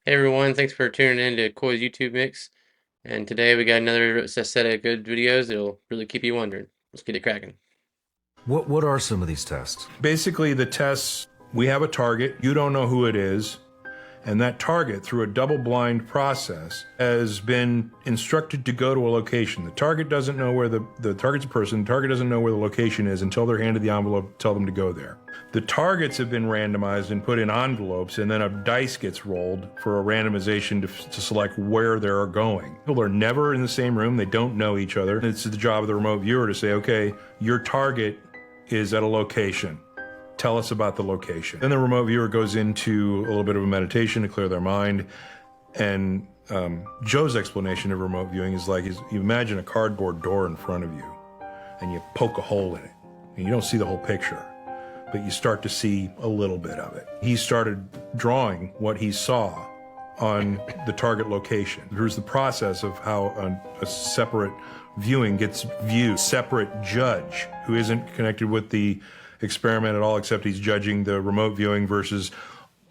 Hey everyone, thanks for tuning in to Koi's YouTube Mix. And today we got another set of good videos that'll really keep you wondering. Let's get it cracking. What are some of these tests? Basically, the tests, we have a target, you don't know who it is, and that target, through a double-blind process, has been instructed to go to a location. The target doesn't know where the target's a person, the target doesn't know where the location is until they're handed the envelope, tell them to go there. The targets have been randomized and put in envelopes, and then a dice gets rolled for a randomization to select where they're going. People are never in the same room, they don't know each other. It's the job of the remote viewer to say, okay, your target is at a location. Tell us about the location. Then the remote viewer goes into a little bit of a meditation to clear their mind. And Joe's explanation of remote viewing is like, you imagine a cardboard door in front of you and you poke a hole in it and you don't see the whole picture, but you start to see a little bit of it. He started drawing what he saw on the target location. There's the process of how a separate viewing gets viewed. Separate judge who isn't connected with the experiment at all, except he's judging the remote viewing versus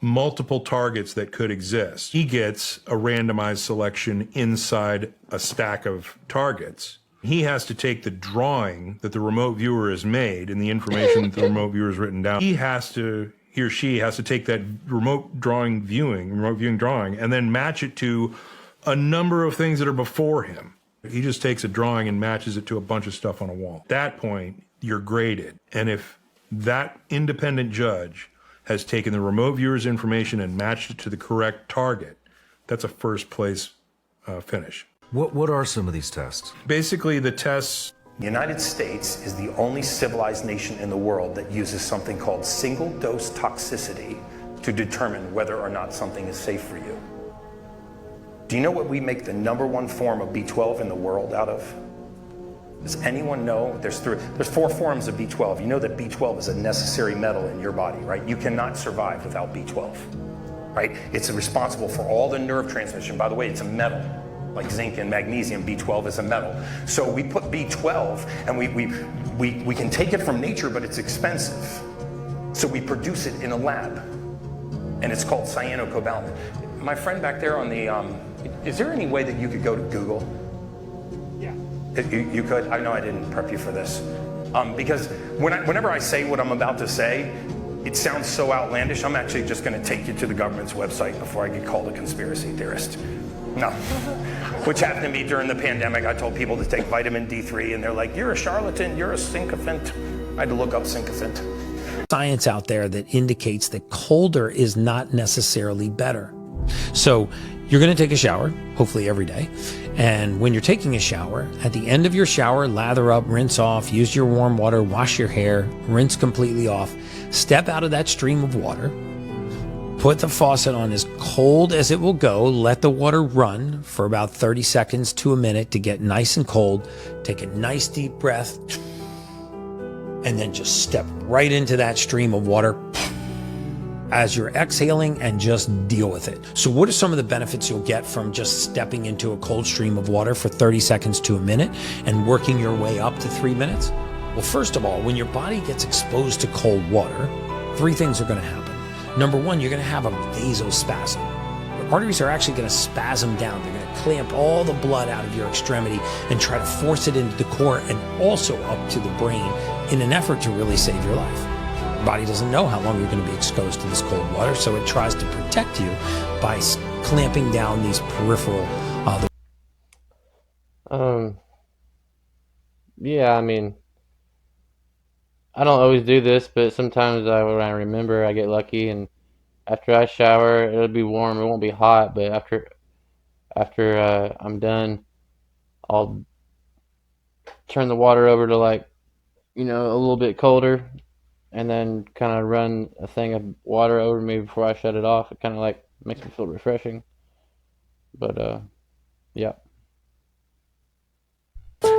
multiple targets that could exist. He gets a randomized selection inside a stack of targets. He has to take the drawing that the remote viewer has made and the information that the remote viewer has written down. He or she has to take that remote viewing drawing, and then match it to a number of things that are before him. He just takes a drawing and matches it to a bunch of stuff on a wall. At that point, you're graded. And if that independent judge has taken the remote viewer's information and matched it to the correct target, that's a first place finish. What are some of these tests? Basically, the tests. The United States is the only civilized nation in the world that uses something called single-dose toxicity to determine whether or not something is safe for you. Do you know what we make the #1 form of B12 in the world out of? Does anyone know? There's 4 forms of B12. You know that B12 is a necessary metal in your body, right? You cannot survive without B12, right? It's responsible for all the nerve transmission. By the way, it's a metal. Like zinc and magnesium, B12 is a metal. So we put B12, and we can take it from nature, but it's expensive. So we produce it in a lab, and it's called cyanocobalamin. My friend back there on the, is there any way that you could go to Google? Yeah. You could? I know I didn't prep you for this. Because whenever I say what I'm about to say, it sounds so outlandish. I'm actually just gonna take you to the government's website before I get called a conspiracy theorist. No. Which happened to me during the pandemic. I told people to take vitamin D3 and they're like, you're a charlatan, you're a sycophant. I had to look up sycophant. Science out there that indicates that colder is not necessarily better. So you're going to take a shower, hopefully every day. And when you're taking a shower, at the end of your shower, lather up, rinse off, use your warm water, wash your hair, rinse completely off, step out of that stream of water, put the faucet on as cold as it will go, let the water run for about 30 seconds to a minute to get nice and cold, take a nice deep breath, and then just step right into that stream of water as you're exhaling and just deal with it. So what are some of the benefits you'll get from just stepping into a cold stream of water for 30 seconds to a minute and working your way up to 3 minutes? Well, first of all, when your body gets exposed to cold water, 3 things are going to happen. Number 1, you're going to have a vasospasm. Your arteries are actually going to spasm down. They're going to clamp all the blood out of your extremity and try to force it into the core and also up to the brain in an effort to really save your life. Your body doesn't know how long you're going to be exposed to this cold water, so it tries to protect you by clamping down these peripheral. Yeah, I mean, I don't always do this, but sometimes when I remember, I get lucky, and after I shower, it'll be warm. It won't be hot, but after I'm done, I'll turn the water over to a little bit colder, and then kind of run a thing of water over me before I shut it off. It kind of makes me feel refreshing. But yeah.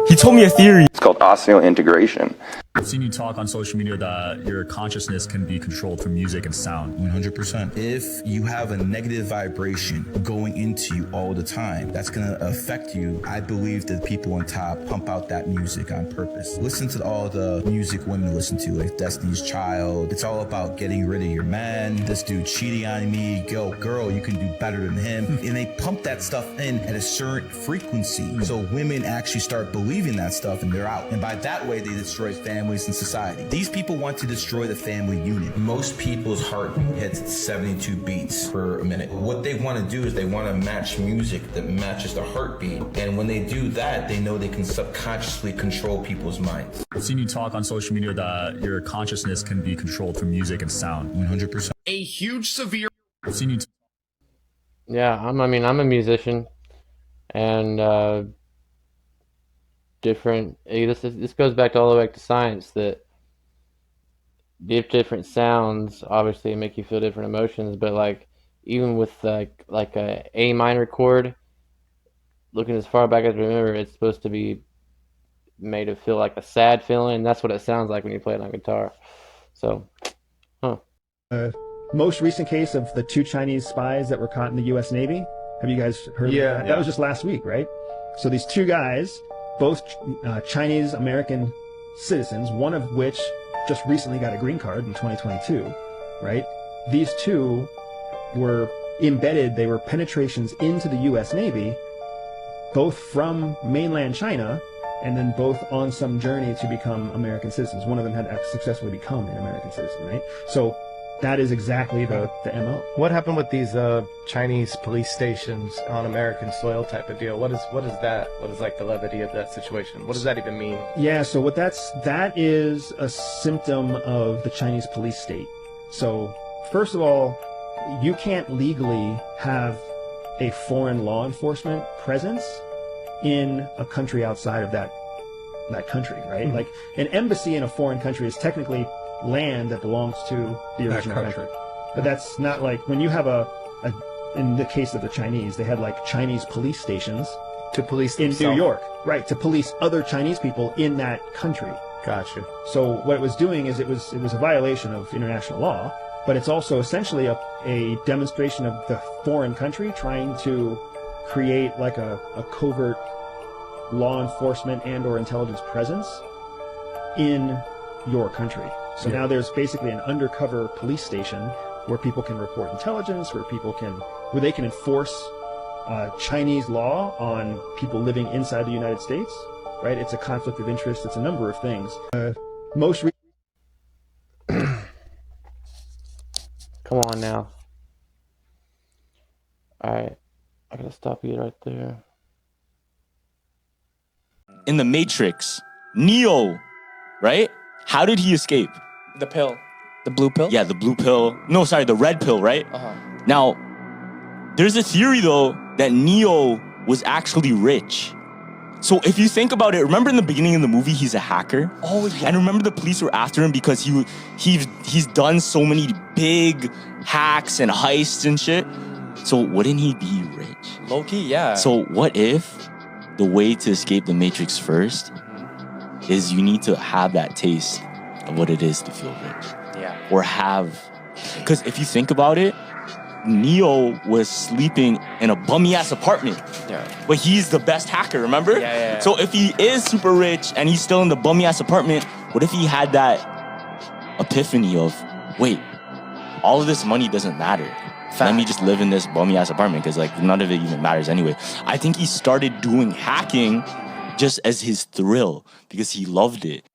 He told me a theory. It's called osseointegration. I've seen you talk on social media that your consciousness can be controlled through music and sound. 100%. If you have a negative vibration going into you all the time, that's going to affect you. I believe that people on top pump out that music on purpose. Listen to all the music women listen to, like Destiny's Child. It's all about getting rid of your man. This dude cheating on me. Go, girl, you can do better than him. And they pump that stuff in at a certain frequency. So women actually start believing that stuff and they're out. And by that way, they destroy families and society. These people want to destroy the family unit. Most people's heartbeat hits 72 beats per minute. What they want to do is they want to match music that matches the heartbeat. And when they do that, they know they can subconsciously control people's minds. I've seen you talk on social media that your consciousness can be controlled through music and sound. 100%. A huge severe. I've seen you. Yeah, I'm a musician, and this goes back all the way back to science, that different sounds obviously make you feel different emotions, but like even with like a A minor chord, looking as far back as I remember, it's supposed to be made to feel like a sad feeling. That's what it sounds like when you play it on guitar. So, most recent case of the 2 Chinese spies that were caught in the U.S. Navy. Have you guys heard of that? That was just last week, right? So these 2 guys, both Chinese American citizens, one of which just recently got a green card in 2022, right? These 2 were embedded, they were penetrations into the U.S. Navy, both from mainland China, and then both on some journey to become American citizens. One of them had successfully become an American citizen, right? So that is exactly the MO. What happened with these Chinese police stations on American soil type of deal? What is that? What is like the levity of that situation? What does that even mean? Yeah, so that is a symptom of the Chinese police state. So first of all, you can't legally have a foreign law enforcement presence in a country outside of that country, right? Like an embassy in a foreign country is technically land that belongs to the original country. But that's not like when you have in the case of the Chinese, they had like Chinese police stations to police in themselves. New York, right? To police other Chinese people in that country. Gotcha. So what it was doing is it was a violation of international law, but it's also essentially a demonstration of the foreign country trying to create like a covert law enforcement and or intelligence presence in your country. So now there's basically an undercover police station where people can report intelligence, where they can enforce Chinese law on people living inside the United States, right? It's a conflict of interest. It's a number of things. come on now. Alright, I gotta stop you right there. In the Matrix, Neo, right? How did he escape? The pill. The blue pill? Yeah, the blue pill. No, sorry, the red pill, right? Now, there's a theory, though, that Neo was actually rich. So if you think about it, remember in the beginning of the movie, he's a hacker? Oh, yeah. And remember the police were after him because he's done so many big hacks and heists and shit? So wouldn't he be rich? Low-key, yeah. So what if the way to escape the Matrix first is you need to have that taste of what it is to feel rich? Yeah. Or have... Because if you think about it, Neo was sleeping in a bummy-ass apartment. Yeah. But he's the best hacker, remember? Yeah. So if he is super rich and he's still in the bummy-ass apartment, what if he had that epiphany of, wait, all of this money doesn't matter. Let me just live in this bummy-ass apartment because like none of it even matters anyway. I think he started doing hacking just as his thrill because he loved it.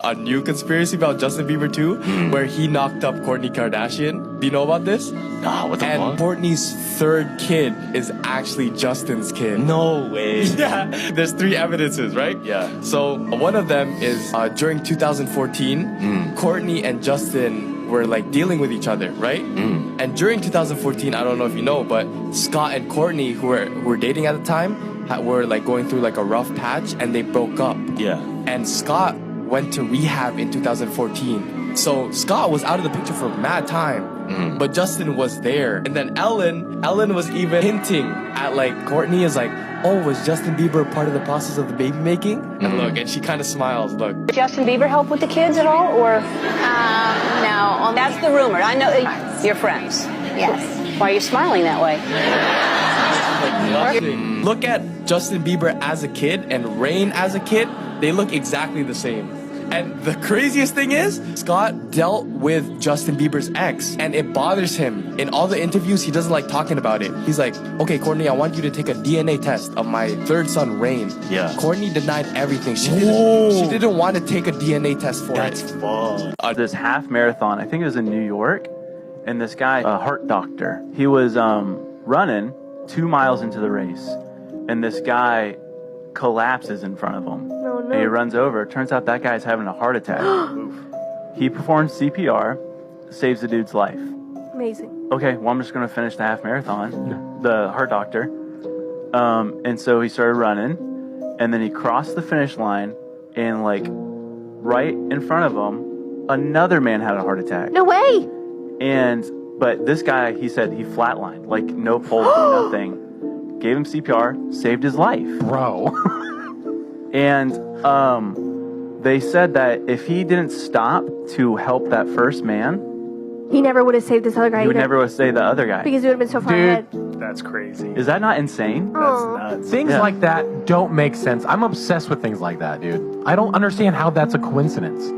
A new conspiracy about Justin Bieber too, where he knocked up Kourtney Kardashian. Do you know about this? Nah, what the fuck? And Kourtney's third kid is actually Justin's kid. No way. Yeah, there's 3 evidences, right? Yeah. So one of them is during 2014, Kourtney and Justin were like dealing with each other, right? And during 2014, I don't know if you know, but Scott and Kourtney, who were dating at the time, were like going through like a rough patch, and they broke up. Yeah. And Scott went to rehab in 2014. So Scott was out of the picture for mad time, but Justin was there. And then Ellen was even hinting at like Kourtney is like, oh, was Justin Bieber part of the process of the baby making? And look, and she kind of smiles, look. Did Justin Bieber help with the kids at all, or? No. That's the rumor. I know you're friends. Yes. Why are you smiling that way? Look at Justin Bieber as a kid and Rain as a kid. They look exactly the same. And the craziest thing is, Scott dealt with Justin Bieber's ex, and it bothers him. In all the interviews, he doesn't like talking about it. He's like, okay, Courtney, I want you to take a DNA test of my third son, Rain. Yeah. Courtney denied everything. She didn't want to take a DNA test for That's it. fun. This half marathon, I think it was in New York, and this guy, a heart doctor, he was running 2 miles into the race, and this guy collapses in front of him. No. And he runs over. Turns out that guy's having a heart attack. He performs CPR, saves the dude's life. Amazing. Okay, well, I'm just going to finish the half marathon, the heart doctor. And so he started running, and then he crossed the finish line, and like right in front of him, another man had a heart attack. No way. But this guy, he said he flatlined, like no pulse, nothing. Gave him CPR, saved his life. Bro. And they said that if he didn't stop to help that first man, He never would have saved this other guy he would either. never have saved the other guy. Because he would have been so far ahead. That's crazy. Is that not insane? That's nuts. Things Yeah. like that don't make sense. I'm obsessed with things like that, dude. I don't understand how that's a coincidence.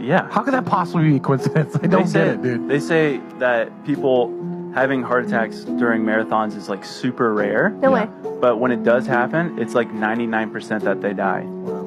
Yeah. How could that possibly be a coincidence? I don't get it, dude. They say that people having heart attacks during marathons is like super rare. No way. But when it does happen, it's like 99% that they die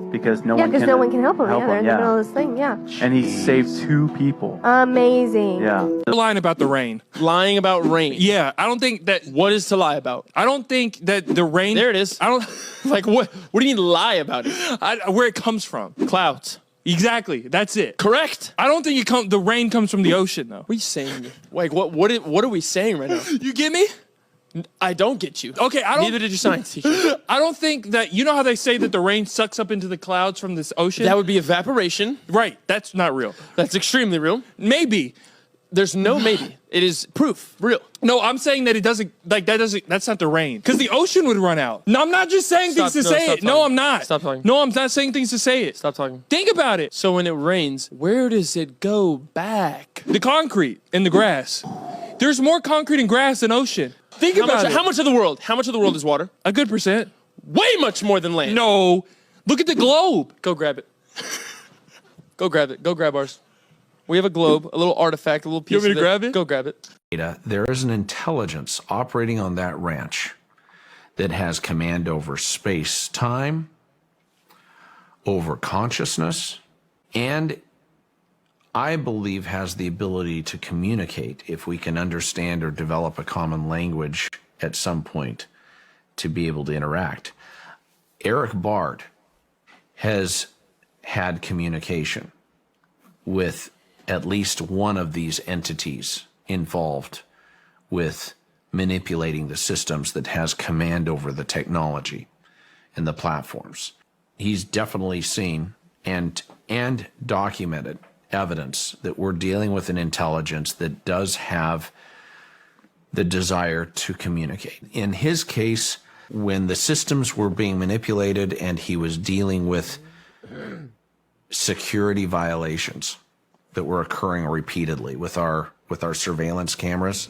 because no Yeah, one because can no one can help him. Yeah, they're in the yeah. middle of this thing. Yeah. And he saved 2 people. Amazing. Yeah. They're lying about the rain. Lying about rain. Yeah, I don't think that. What is to lie about? I don't think that the rain. There it is. I don't Like what? What do you mean lie about it? where it comes from. Clouds. Exactly. That's it. Correct. I don't think the rain comes from the ocean though. What are you saying? Like what are we saying right now? You get me? I don't get you. Okay, I don't. Neither did your science teacher. I don't think that you know how they say that the rain sucks up into the clouds from this ocean. That would be evaporation. Right. That's not real. That's extremely real. Maybe. There's no maybe. It is proof. Real. No, I'm saying that it doesn't. Like that doesn't. That's not the rain. Because the ocean would run out. No, I'm not just saying things to say it. No, I'm not. Stop talking. No, I'm not saying things to say it. Stop talking. Think about it. So when it rains, where does it go back? The concrete and the grass. There's more concrete and grass than ocean. Think about it. How much of the world? How much of the world is water? A good percent. Way much more than land. No. Look at the globe. Go grab it. Go grab it. Go grab ours. We have a globe, a little artifact, a little piece You want me of to grab it? Go grab it. There is an intelligence operating on that ranch that has command over space, time, over consciousness, and I believe has the ability to communicate if we can understand or develop a common language at some point to be able to interact. Eric Bard has had communication with at least one of these entities involved with manipulating the systems that has command over the technology and the platforms. He's definitely seen and documented evidence that we're dealing with an intelligence that does have the desire to communicate. In his case, when the systems were being manipulated and he was dealing with security violations that were occurring repeatedly with our surveillance cameras,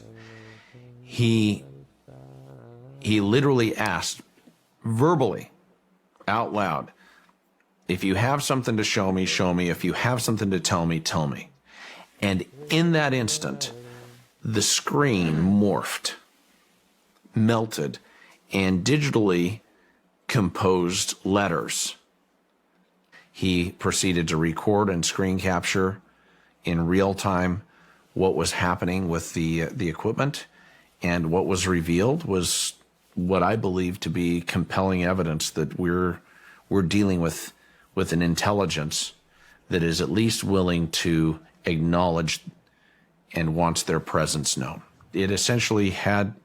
he literally asked verbally out loud, if you have something to show me, show me. If you have something to tell me, tell me. And in that instant, the screen morphed, melted, and digitally composed letters. He proceeded to record and screen capture in real time what was happening with the equipment, and what was revealed was what I believe to be compelling evidence that we're dealing with an intelligence that is at least willing to acknowledge and wants their presence known. It essentially had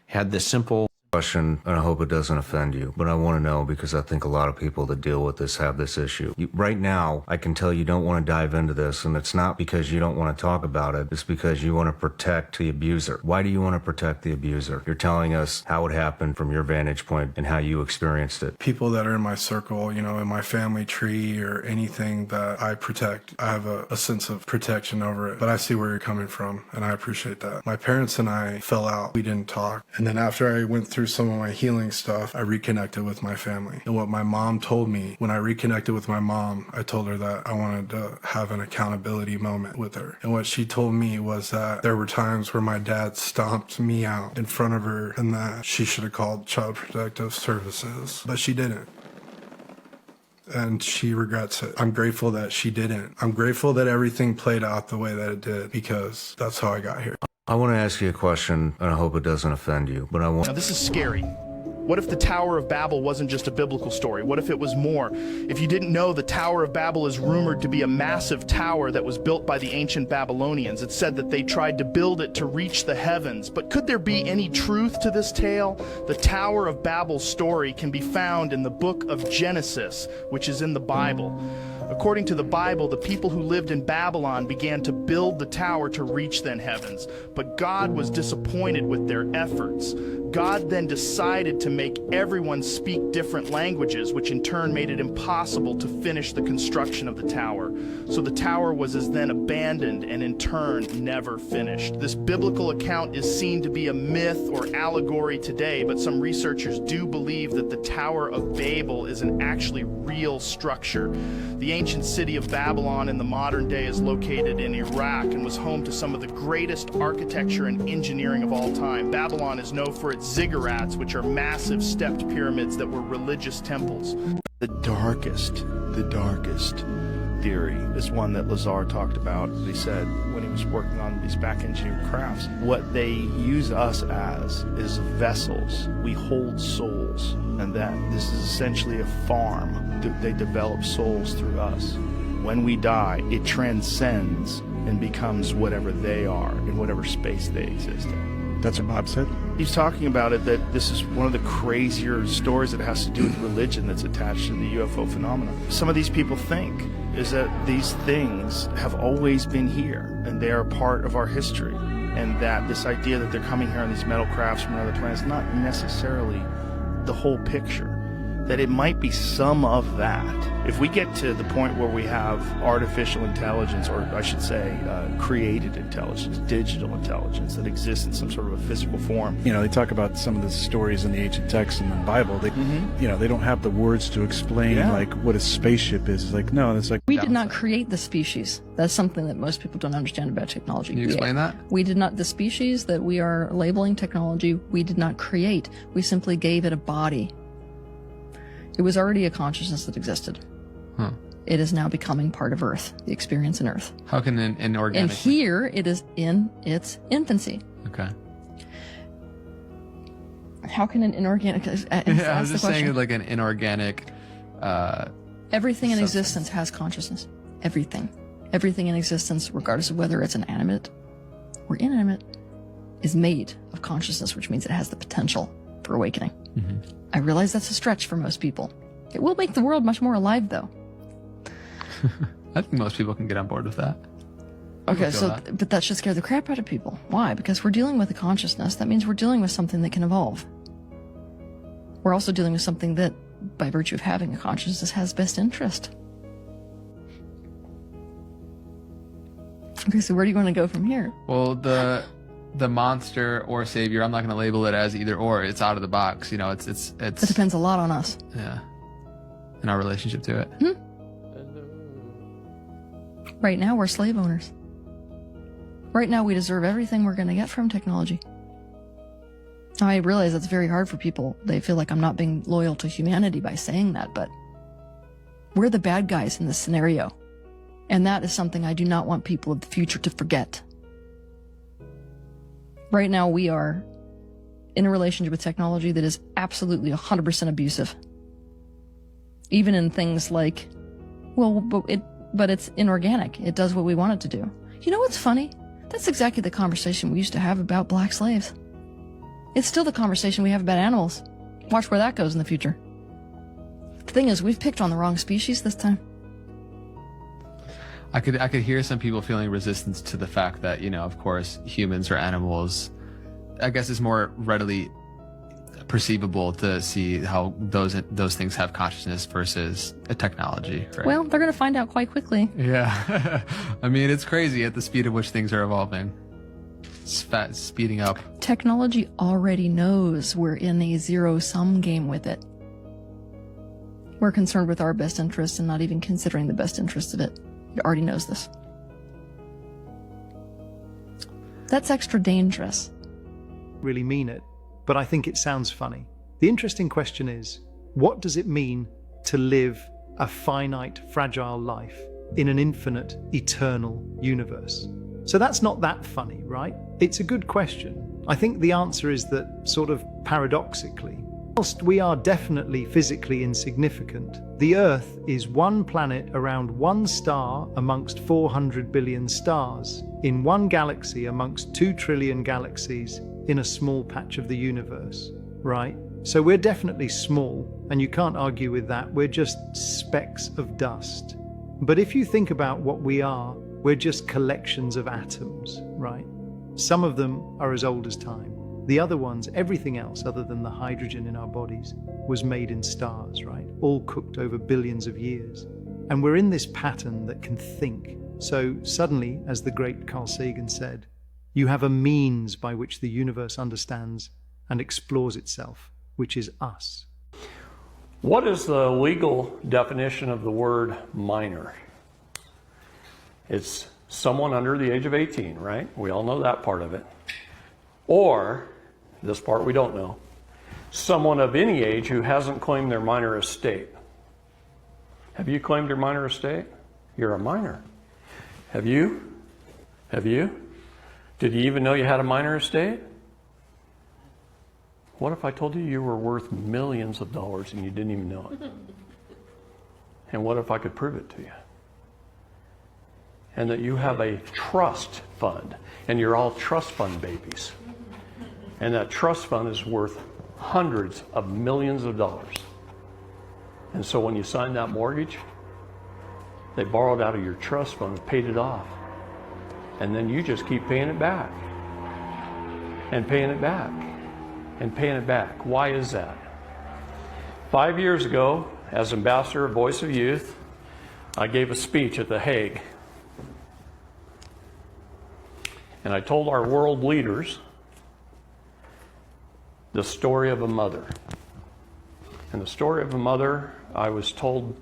the simple question, and I hope it doesn't offend you, but I want to know because I think a lot of people that deal with this have this issue. Right now, I can tell you don't want to dive into this, and it's not because you don't want to talk about it. It's because you want to protect the abuser. Why do you want to protect the abuser? You're telling us how it happened from your vantage point and how you experienced it. People that are in my circle, you know, in my family tree or anything that I protect, I have a sense of protection over it. But I see where you're coming from, and I appreciate that. My parents and I fell out. We didn't talk. And then after I went through some of my healing stuff, I reconnected with my family. And what my mom told me, when I reconnected with my mom, I told her that I wanted to have an accountability moment with her. And what she told me was that there were times where my dad stomped me out in front of her and that she should have called Child Protective Services, but she didn't. And she regrets it. I'm grateful that she didn't. I'm grateful that everything played out the way that it did because that's how I got here. I want to ask you a question, and I hope it doesn't offend you, but I want... Now, this is scary. What if the Tower of Babel wasn't just a biblical story? What if it was more? If you didn't know, the Tower of Babel is rumored to be a massive tower that was built by the ancient Babylonians. It's said that they tried to build it to reach the heavens. But could there be any truth to this tale? The Tower of Babel story can be found in the book of Genesis, which is in the Bible. According to the Bible, the people who lived in Babylon began to build the tower to reach the heavens, but God was disappointed with their efforts. God then decided to make everyone speak different languages, which in turn made it impossible to finish the construction of the tower. So the tower was then abandoned and in turn never finished. This biblical account is seen to be a myth or allegory today, but some researchers do believe that the Tower of Babel is an actually real structure. The ancient city of Babylon in the modern day is located in Iraq and was home to some of the greatest architecture and engineering of all time. Babylon is known for its ziggurats, which are massive stepped pyramids that were religious temples. The darkest theory is one that Lazar talked about. He said when he was working on these back engineered crafts, what they use us as is vessels. We hold souls, and that this is essentially a farm. They develop souls through us. When we die, it transcends and becomes whatever they are in whatever space they exist in. That's what Bob said? He's talking about it, that this is one of the crazier stories that has to do with religion that's attached to the UFO phenomenon. Some of these people think is that these things have always been here and they are part of our history, and that this idea that they're coming here on these metal crafts from other planets is not necessarily the whole picture. That it might be some of that. If we get to the point where we have artificial intelligence, or I should say created intelligence, digital intelligence that exists in some sort of a physical form. You know, they talk about some of the stories in the ancient texts in the Bible. They, you know, they don't have the words to explain like what a spaceship is. It's like, no, it's like... We did not create the species. That's something that most people don't understand about technology. Can you explain that? We did not, the species that we are labeling technology, we did not create. We simply gave it a body. It was already a consciousness that existed. Huh. It is now becoming part of Earth, the experience in Earth. How can an inorganic... And here it is in its infancy. Okay. How can an inorganic... I was just saying like an inorganic... Everything in existence has consciousness. Everything. Everything in existence, regardless of whether it's inanimate or inanimate, is made of consciousness, which means it has the potential for awakening. Mm-hmm. I realize that's a stretch for most people. It will make the world much more alive, though. I think most people can get on board with that. Okay, but that should scare the crap out of people. Why? Because we're dealing with a consciousness. That means we're dealing with something that can evolve. We're also dealing with something that, by virtue of having a consciousness, has best interest. Okay, so where do you want to go from here? Well, the monster or savior, I'm not going to label it as either or. It's out of the box. You know, it's. It depends a lot on us. Yeah. And our relationship to it. Right now, we're slave owners. Right now, we deserve everything we're going to get from technology. I realize that's very hard for people. They feel like I'm not being loyal to humanity by saying that, but we're the bad guys in this scenario. And that is something I do not want people of the future to forget. Right now, we are in a relationship with technology that is absolutely 100% abusive. Even in things like, well, but it's inorganic. It does what we want it to do. You know what's funny? That's exactly the conversation we used to have about black slaves. It's still the conversation we have about animals. Watch where that goes in the future. The thing is, we've picked on the wrong species this time. I could hear some people feeling resistance to the fact that, you know, of course, humans or animals, I guess it's more readily perceivable to see how those things have consciousness versus a technology, right? Well, they're going to find out quite quickly. Yeah. I mean, it's crazy at the speed at which things are evolving. Speeding up. Technology already knows we're in a zero-sum game with it. We're concerned with our best interests and not even considering the best interest of it. It already knows this. That's extra dangerous. Really mean it, but I think it sounds funny. The interesting question is, what does it mean to live a finite, fragile life in an infinite, eternal universe? So that's not that funny, right? It's a good question. I think the answer is that, sort of paradoxically, whilst we are definitely physically insignificant, the Earth is one planet around one star amongst 400 billion stars, in one galaxy amongst 2 trillion galaxies in a small patch of the universe, right? So we're definitely small, and you can't argue with that. We're just specks of dust. But if you think about what we are, we're just collections of atoms, right? Some of them are as old as time. The other ones, everything else other than the hydrogen in our bodies, was made in stars, right? All cooked over billions of years. And we're in this pattern that can think. So suddenly, as the great Carl Sagan said, you have a means by which the universe understands and explores itself, which is us. What is the legal definition of the word minor? It's someone under the age of 18, right? We all know that part of it. Or, this part we don't know, someone of any age who hasn't claimed their minor estate. Have you claimed your minor estate? You're a minor. Have you? Have you? Did you even know you had a minor estate? What if I told you you were worth millions of dollars and you didn't even know it? And what if I could prove it to you? And that you have a trust fund, and you're all trust fund babies. And that trust fund is worth hundreds of millions of dollars. And so when you signed that mortgage, they borrowed out of your trust fund and paid it off. And then you just keep paying it back. And paying it back. And paying it back. Why is that? 5 years ago, as ambassador of Voice of Youth, I gave a speech at The Hague. And I told our world leaders the story of a mother. And the story of a mother, I was told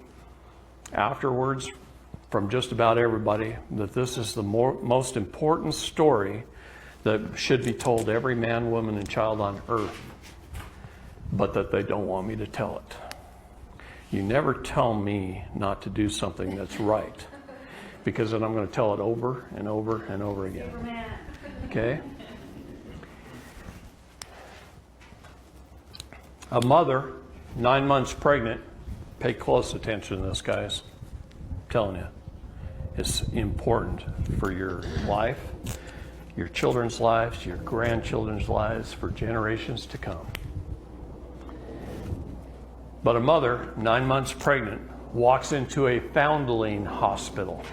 afterwards from just about everybody that this is the most important story that should be told every man, woman, and child on earth, but that they don't want me to tell it. You never tell me not to do something that's right, because then I'm going to tell it over and over and over again. Okay? A mother, 9 months pregnant, pay close attention to this, guys. I'm telling you, it's important for your life, your children's lives, your grandchildren's lives, for generations to come. But a mother, 9 months pregnant, walks into a foundling hospital.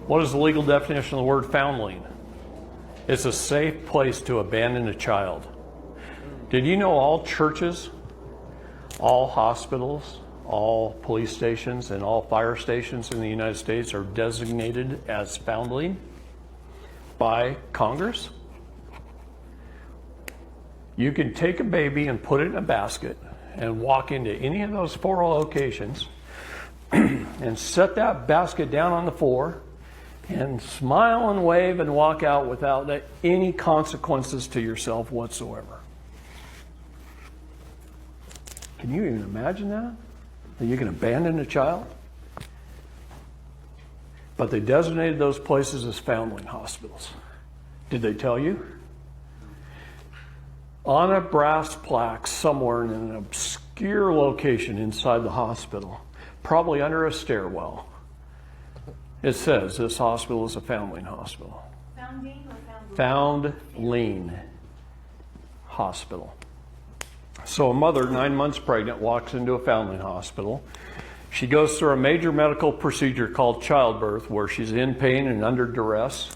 What is the legal definition of the word foundling? It's a safe place to abandon a child. Did you know all churches, all hospitals, all police stations, and all fire stations in the United States are designated as foundling by Congress? You can take a baby and put it in a basket and walk into any of those 4 locations and set that basket down on the floor and smile and wave and walk out without any consequences to yourself whatsoever. Can you even imagine that? That you can abandon a child? But they designated those places as foundling hospitals. Did they tell you? On a brass plaque somewhere in an obscure location inside the hospital, probably under a stairwell, it says this hospital is a foundling hospital. Foundling hospital. So a mother, 9 months pregnant, walks into a family hospital. She goes through a major medical procedure called childbirth, where she's in pain and under duress.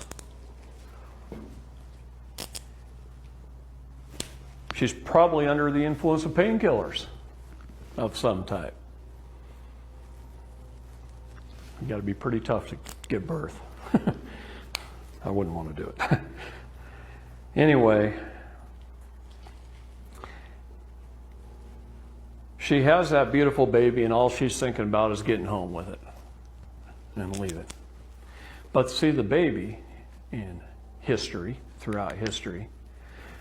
She's probably under the influence of painkillers of some type. You got to be pretty tough to give birth. I wouldn't want to do it. Anyway, she has that beautiful baby, and all she's thinking about is getting home with it and leave it. But see, the baby in history, throughout history,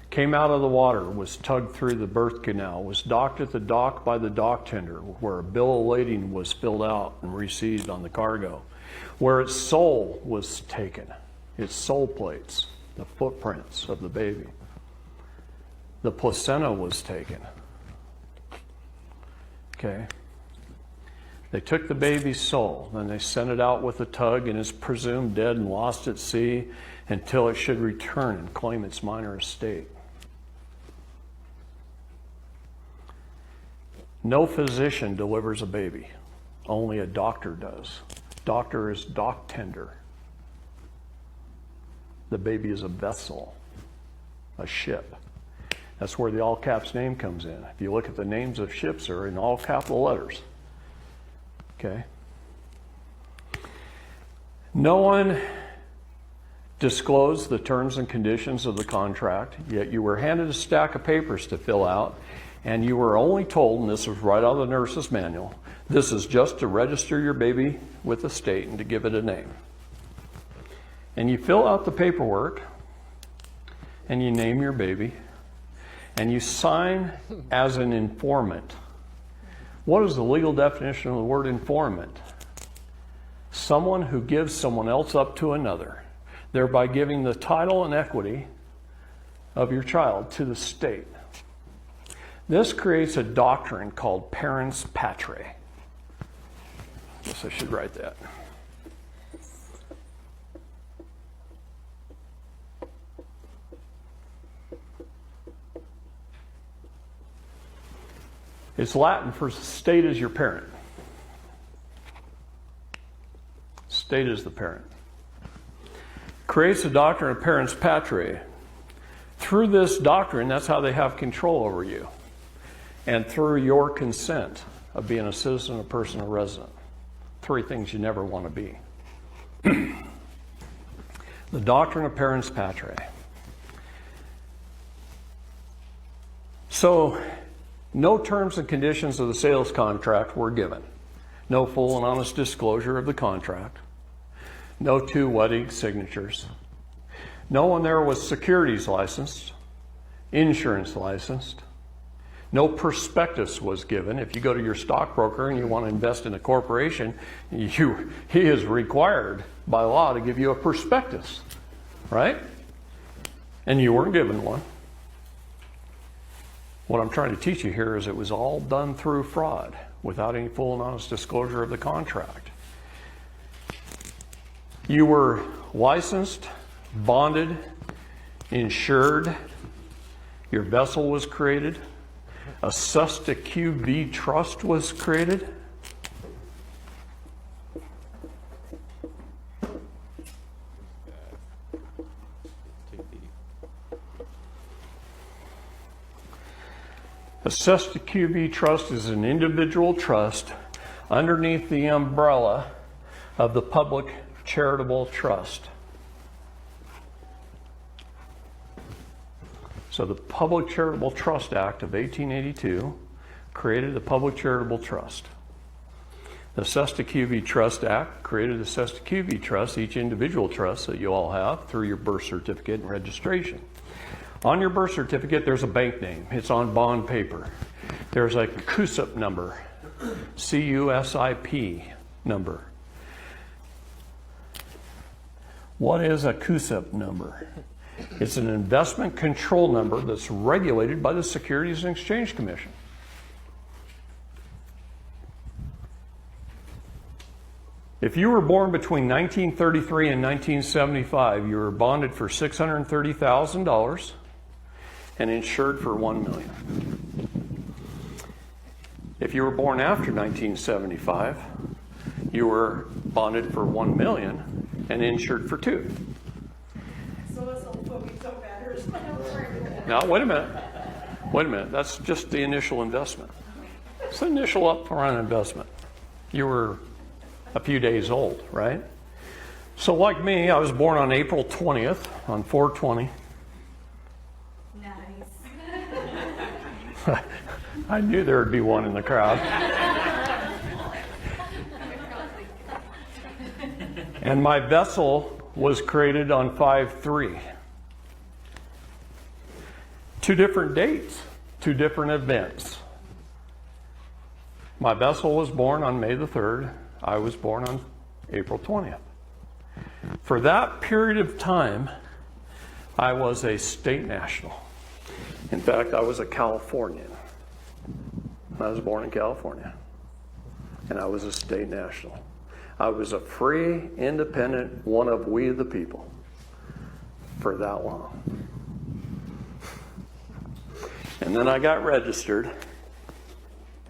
came out of the water, was tugged through the birth canal, was docked at the dock by the dock tender, where a bill of lading was filled out and received on the cargo, where its soul was taken, its soul plates, the footprints of the baby. The placenta was taken. Okay. They took the baby's soul, then they sent it out with a tug and is presumed dead and lost at sea until it should return and claim its minor estate. No physician delivers a baby. Only a doctor does. Doctor is dock tender. The baby is a vessel, a ship. That's where the all caps name comes in. If you look at the names of ships, they're in all capital letters. Okay? No one disclosed the terms and conditions of the contract, yet you were handed a stack of papers to fill out, and you were only told, and this was right out of the nurse's manual, this is just to register your baby with the state and to give it a name. And you fill out the paperwork, and you name your baby, and you sign as an informant. What is the legal definition of the word informant? Someone who gives someone else up to another, thereby giving the title and equity of your child to the state. This creates a doctrine called parens patriae. I guess I should write that. It's Latin for state is your parent. State is the parent. Creates the doctrine of parens patriae. Through this doctrine, that's how they have control over you. And through your consent of being a citizen, a person, a resident. 3 things you never want to be. The doctrine of parens patriae. So, no terms and conditions of the sales contract were given. No full and honest disclosure of the contract. No 2 wedding signatures. No one there was securities licensed, insurance licensed. No prospectus was given. If you go to your stockbroker and you want to invest in a corporation, he is required by law to give you a prospectus, right? And you weren't given one. What I'm trying to teach you here is it was all done through fraud without any full and honest disclosure of the contract. You were licensed, bonded, insured. Your vessel was created. A Susta QV trust was created. A Susta QV trust is an individual trust underneath the umbrella of the Public Charitable Trust. So the Public Charitable Trust Act of 1882 created the Public Charitable Trust. The Susta QV Trust Act created the Susta QV Trust, each individual trust that you all have through your birth certificate and registration. On your birth certificate, there's a bank name. It's on bond paper. There's a CUSIP number, CUSIP number. What is a CUSIP number? It's an investment control number that's regulated by the Securities and Exchange Commission. If you were born between 1933 and 1975, you were bonded for $630,000. and insured for $1 million. If you were born after 1975, you were bonded for $1 million and insured for $2 million. Now, wait a minute. Wait a minute. That's just the initial investment. It's the initial upfront investment. You were a few days old, right? So like me, I was born on April 20th, on 4/20. Nice. I knew there would be one in the crowd. And my vessel was created on 5/3. 2 different dates, 2 different events. My vessel was born on May the 3rd. I was born on April 20th. For that period of time, I was a state national. In fact, I was a Californian. I was born in California, and I was a state national. I was a free, independent, one of we the people for that long. And then I got registered,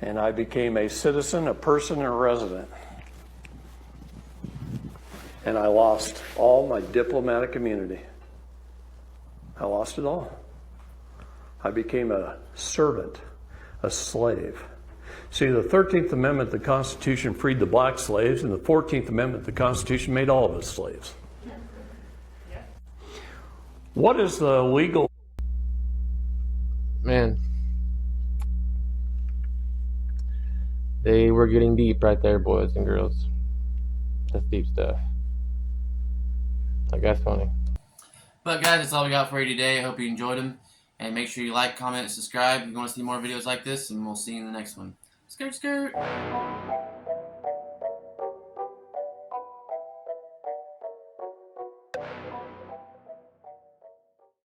and I became a citizen, a person, and a resident. And I lost all my diplomatic immunity. I lost it all. I became a servant, a slave. See, the 13th Amendment, the Constitution freed the black slaves, and the 14th Amendment, the Constitution made all of us slaves. What is the legal... Man. They were getting deep right there, boys and girls. That's deep stuff. That guy's funny. But guys, that's all we got for you today. I hope you enjoyed them. And make sure you like, comment, subscribe if you want to see more videos like this. And we'll see you in the next one. Skirt, skirt.